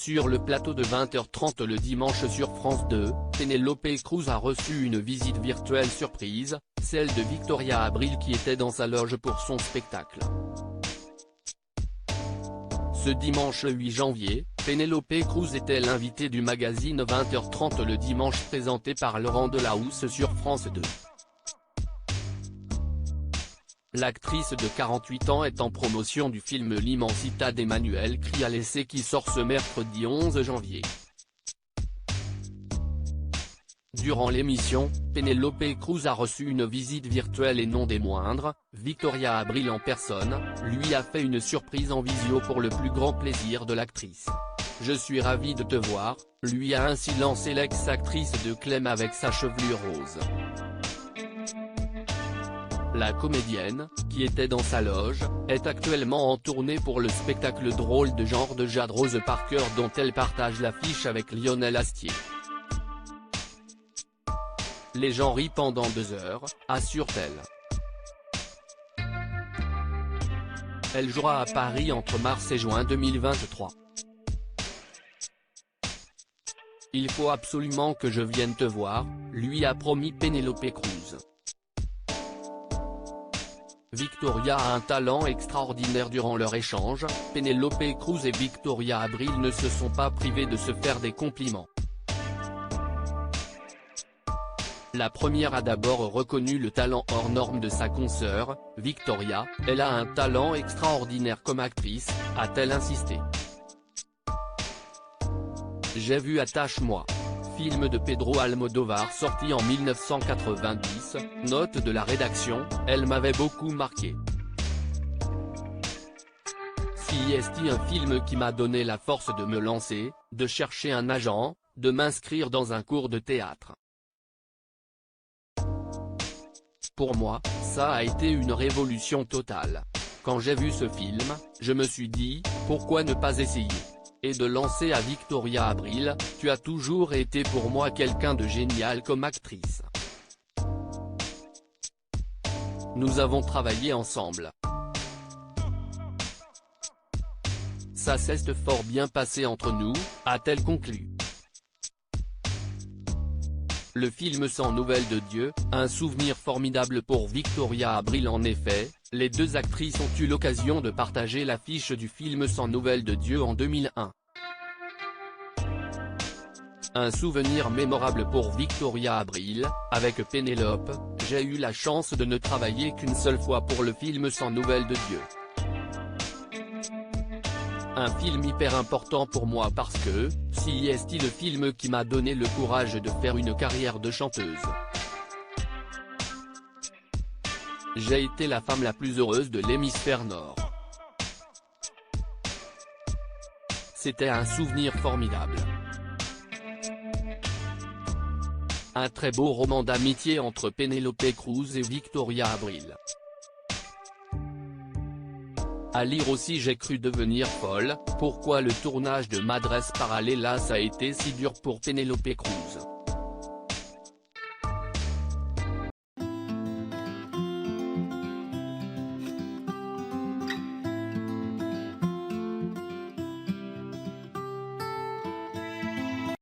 Sur le plateau de 20h30 le dimanche sur France 2, Penélope Cruz a reçu une visite virtuelle surprise, celle de Victoria Abril qui était dans sa loge pour son spectacle. Ce dimanche 8 janvier, Penélope Cruz était l'invitée du magazine 20h30 le dimanche présenté par Laurent Delahousse sur France 2. L'actrice de 48 ans est en promotion du film L'Immensità d'Emmanuel Crialese qui sort ce mercredi 11 janvier. Durant l'émission, Penélope Cruz a reçu une visite virtuelle et non des moindres, Victoria Abril en personne, lui a fait une surprise en visio pour le plus grand plaisir de l'actrice. « Je suis ravie de te voir », lui a ainsi lancé l'ex-actrice de Clem avec sa chevelure rose. La comédienne, qui était dans sa loge, est actuellement en tournée pour le spectacle drôle de genre de Jade Rose Parker dont elle partage l'affiche avec Lionel Astier. Les gens rient pendant 2 heures, assure-t-elle. Elle jouera à Paris entre mars et juin 2023. Il faut absolument que je vienne te voir, lui a promis Penélope Cruz. Victoria a un talent extraordinaire. Durant leur échange, Penélope Cruz et Victoria Abril ne se sont pas privés de se faire des compliments. La première a d'abord reconnu le talent hors norme de sa consoeur, Victoria, elle a un talent extraordinaire comme actrice, a-t-elle insisté. J'ai vu Attache-moi. Film de Pedro Almodóvar sorti en 1990, note de la rédaction, elle m'avait beaucoup marqué. C'est un film qui m'a donné la force de me lancer, de chercher un agent, de m'inscrire dans un cours de théâtre. Pour moi, ça a été une révolution totale. Quand j'ai vu ce film, je me suis dit, pourquoi ne pas essayer ? Et de lancer à Victoria Abril, tu as toujours été pour moi quelqu'un de génial comme actrice. Nous avons travaillé ensemble. Ça s'est fort bien passé entre nous, a-t-elle conclu. Le film Sans nouvelles de Dieu, un souvenir formidable pour Victoria Abril. En effet, les deux actrices ont eu l'occasion de partager l'affiche du film Sans nouvelles de Dieu en 2001. Un souvenir mémorable pour Victoria Abril, avec Pénélope, j'ai eu la chance de ne travailler qu'une seule fois pour le film Sans nouvelles de Dieu. Un film hyper important pour moi parce que, c'est le film qui m'a donné le courage de faire une carrière de chanteuse. J'ai été la femme la plus heureuse de l'hémisphère nord. C'était un souvenir formidable. Un très beau roman d'amitié entre Penélope Cruz et Victoria Abril. À lire aussi J'ai cru devenir folle, pourquoi le tournage de Madres Paralelas a été si dur pour Penélope Cruz.